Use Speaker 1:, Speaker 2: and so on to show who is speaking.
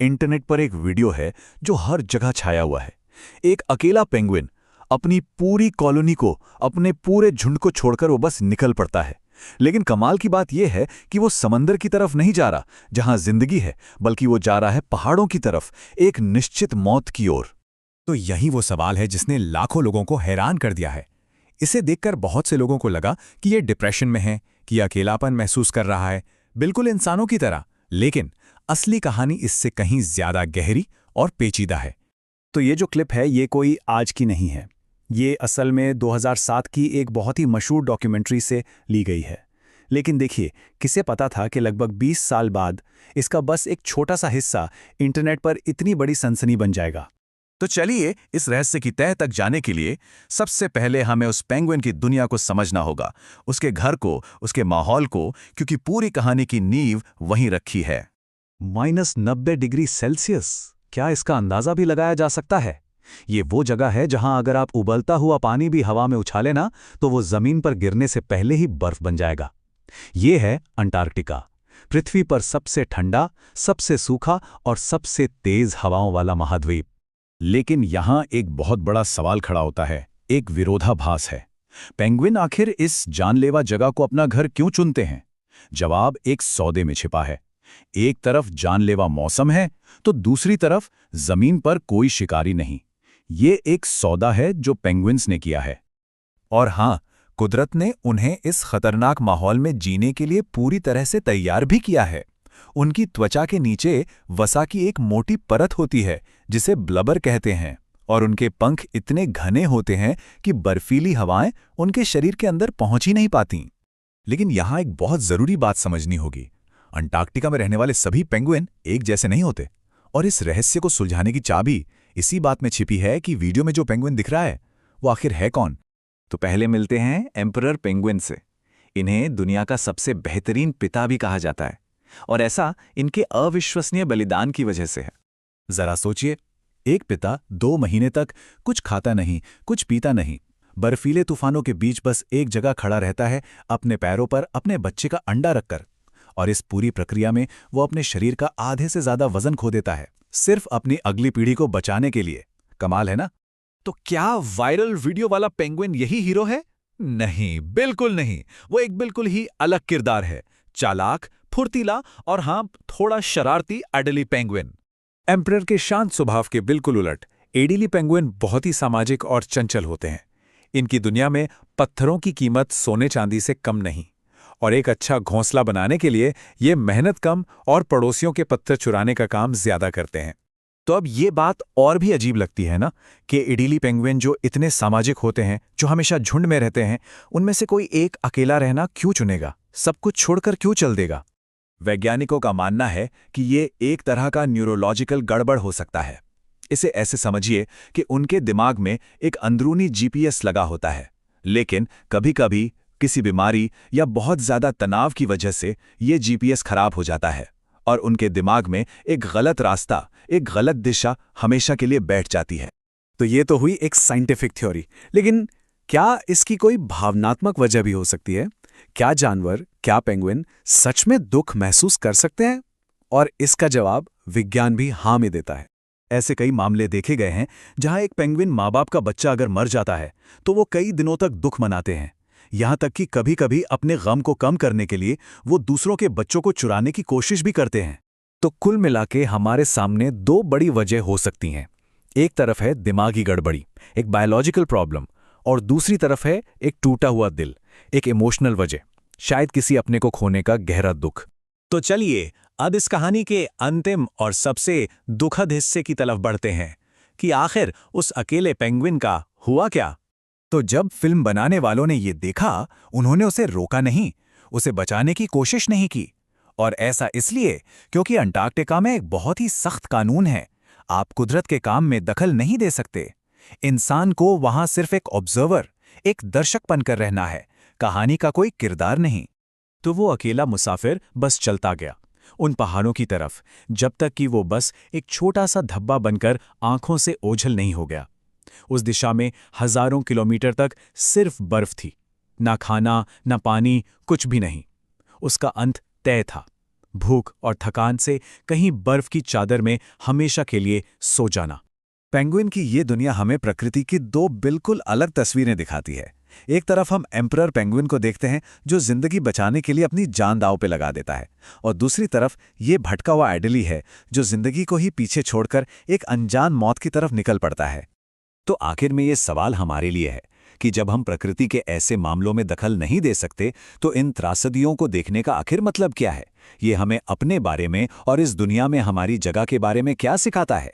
Speaker 1: Internet पर एक video है जो हर जगह छाया हुआ है। एक अकेला पेंगुइन अपनी पूरी कॉलोनी को, अपने पूरे झुंड को छोड़कर वो बस निकल पड़ता है। लेकिन कमाल की बात यह है कि वो समंदर की तरफ नहीं जा रहा जहां जिंदगी है, बल्कि वो जा रहा है पहाड़ों की तरफ, एक निश्चित मौत की ओर।
Speaker 2: तो यही वो सवाल है जिसने लाखों लोगों को हैरान कर दिया है। इसे देखकर बहुत से लोगों को लगा कि ये डिप्रेशन में है, कि ये अकेलापन महसूस कर रहा है, बिल्कुल इंसानों की तरह। लेकिन असली कहानी इससे कहीं ज्यादा गहरी और पेचीदा है।
Speaker 3: तो ये जो क्लिप है ये कोई आज की नहीं है। ये असल में 2007 की एक बहुत ही मशहूर डॉक्यूमेंट्री से ली गई है। लेकिन देखिए, किसे पता था कि लगभग 20 साल बाद इसका बस एक छोटा सा हिस्सा इंटरनेट पर इतनी बड़ी सनसनी बन जाएगा।
Speaker 1: तो चलिए, इस रहस्य की तह तक जाने के लिए सबसे पहले हमें उस पेंगुइन की दुनिया को समझना होगा, उसके घर को, उसके माहौल को, क्योंकि पूरी कहानी की नींव वहीं रखी है।
Speaker 3: -90 डिग्री सेल्सियस, क्या इसका अंदाजा भी लगाया जा सकता है? ये वो जगह है जहां अगर आप उबलता हुआ पानी भी हवा में उछाले ना, तो वो जमीन पर गिरने से पहले ही बर्फ बन जाएगा। ये है अंटार्कटिका, पृथ्वी पर सबसे ठंडा, सबसे सूखा और सबसे तेज हवाओं वाला महाद्वीप।
Speaker 1: लेकिन यहां एक बहुत बड़ा सवाल खड़ा होता है, एक विरोधाभास है। पेंगुइन आखिर इस जानलेवा जगह को अपना घर क्यों चुनते हैं? जवाब एक सौदे में छिपा है। एक तरफ जानलेवा मौसम है, तो दूसरी तरफ जमीन पर कोई शिकारी नहीं। ये एक सौदा है जो पेंगुइन्स ने किया है। और हां, कुदरत ने उन्हें इस खतरनाक माहौल में जीने के लिए पूरी तरह से तैयार भी किया है। उनकी त्वचा के नीचे वसा की एक मोटी परत होती है जिसे ब्लबर कहते हैं, और उनके पंख इतने घने होते हैं कि बर्फीली हवाएं उनके शरीर के अंदर पहुंच ही नहीं पाती। लेकिन यहां एक बहुत जरूरी बात समझनी होगी। अंटार्कटिका में रहने वाले सभी पेंगुइन एक जैसे नहीं होते, और इस रहस्य को सुलझाने की चाबी इसी बात में छिपी है कि वीडियो में जो पेंगुइन दिख रहा है वो आखिर है कौन।
Speaker 3: तो पहले मिलते हैं एम्परर पेंगुइन से। इन्हें दुनिया का सबसे बेहतरीन पिता भी कहा जाता है, और ऐसा इनके अविश्वसनीय बलिदान की वजह से है।
Speaker 1: जरा सोचिए, एक पिता 2 महीने तक कुछ खाता नहीं, कुछ पीता नहीं, बर्फीले तूफानों के बीच बस एक जगह खड़ा रहता है, अपने पैरों पर अपने बच्चे का अंडा रखकर। और इस पूरी प्रक्रिया में वो अपने शरीर का आधे से ज्यादा वजन खो देता है, सिर्फ अपनी अगली पीढ़ी को बचाने के लिए। कमाल है ना? तो क्या वायरल वीडियो वाला पेंगुइन यही हीरो है? नहीं, बिल्कुल नहीं। वो एक बिल्कुल ही अलग किरदार है, चालाक, फुर्तीला और हां, थोड़ा शरारती एडिली पेंगुइन।
Speaker 2: एम्परर के शांत स्वभाव के बिल्कुल उलट एडिली पेंगुइन बहुत ही सामाजिक और चंचल होते हैं। इनकी दुनिया में पत्थरों की कीमत सोने चांदी से कम नहीं, और एक अच्छा घोंसला बनाने के लिए ये मेहनत कम और पड़ोसियों के पत्थर चुराने का काम ज्यादा करते हैं।
Speaker 1: तो अब ये बात और भी अजीब लगती है ना, कि एडिली पेंगुइन जो इतने सामाजिक होते हैं, जो हमेशा झुंड में रहते हैं, उनमें से कोई एक अकेला रहना क्यों चुनेगा? सब कुछ छोड़कर क्यों चल देगा? वैज्ञानिकों का मानना है कि ये एक तरह का न्यूरोलॉजिकल गड़बड़ हो सकता है। इसे ऐसे समझिए कि उनके दिमाग में एक अंदरूनी जीपीएस लगा होता है, लेकिन कभी-कभी किसी बीमारी या बहुत ज्यादा तनाव की वजह से ये जीपीएस खराब हो जाता है, और उनके दिमाग में एक गलत रास्ता, एक गलत दिशा हमेशा के लिए बैठ जाती है।
Speaker 3: तो ये तो हुई एक साइंटिफिक थ्योरी, लेकिन क्या इसकी कोई भावनात्मक वजह भी हो सकती है? क्या जानवर, क्या पेंगुइन सच में दुख महसूस कर सकते हैं? और इसका जवाब विज्ञान भी हाँ में देता है।
Speaker 1: ऐसे कई मामले देखे गए हैं जहां एक पेंगुइन माँ बाप का बच्चा अगर मर जाता है तो वो कई दिनों तक दुख मनाते हैं। यहां तक कि कभी-कभी अपने गम को कम करने के लिए वो दूसरों के बच्चों को चुराने की कोशिश भी करते हैं।
Speaker 3: तो कुल मिलाके हमारे सामने 2 बड़ी वजह हो सकती हैं। एक तरफ है दिमागी गड़बड़ी, एक बायोलॉजिकल प्रॉब्लम, और दूसरी तरफ है एक टूटा हुआ दिल, एक इमोशनल वजह, शायद किसी अपने को खोने का गहरा दुख।
Speaker 1: तो चलिए, अब इस कहानी के अंतिम और सबसे दुखद हिस्से की तरफ बढ़ते हैं कि आखिर उस अकेले पेंगुइन का हुआ क्या। तो जब फिल्म बनाने वालों ने ये देखा, उन्होंने उसे रोका नहीं, उसे बचाने की कोशिश नहीं की। और ऐसा इसलिए क्योंकि अंटार्कटिका में एक बहुत ही सख्त कानून है। आप कुदरत के काम में दखल नहीं दे सकते। इंसान को वहां सिर्फ एक ऑब्जर्वर, एक दर्शक बनकर रहना है, कहानी का कोई किरदार नहीं। तो वो अकेला मुसाफिर बस चलता गया उन पहाड़ों की तरफ, जब तक कि वो बस एक छोटा सा धब्बा बनकर आंखों से ओझल नहीं हो गया। उस दिशा में हजारों किलोमीटर तक सिर्फ बर्फ थी, ना खाना, ना पानी, कुछ भी नहीं। उसका अंत तय था।
Speaker 2: भूख और थकान से कहीं बर्फ की चादर में हमेशा के लिए सो जाना।
Speaker 1: पेंगुइन की ये दुनिया हमें प्रकृति की दो बिल्कुल अलग तस्वीरें दिखाती है। एक तरफ हम एम्परर पेंगुइन को देखते हैं जो जिंदगी बचाने के लिए अपनी जान दांव पे लगा देता है, और दूसरी तरफ ये भटका हुआ एडली है जो जिंदगी को ही पीछे छोड़कर एक अनजान मौत की तरफ निकल पड़ता है।
Speaker 3: तो आखिर में ये सवाल हमारे लिए है कि जब हम प्रकृति के ऐसे मामलों में दखल नहीं दे सकते तो इन त्रासदियों को देखने का आखिर मतलब क्या है? ये हमें अपने बारे में और इस दुनिया में हमारी जगह के बारे में क्या सिखाता है?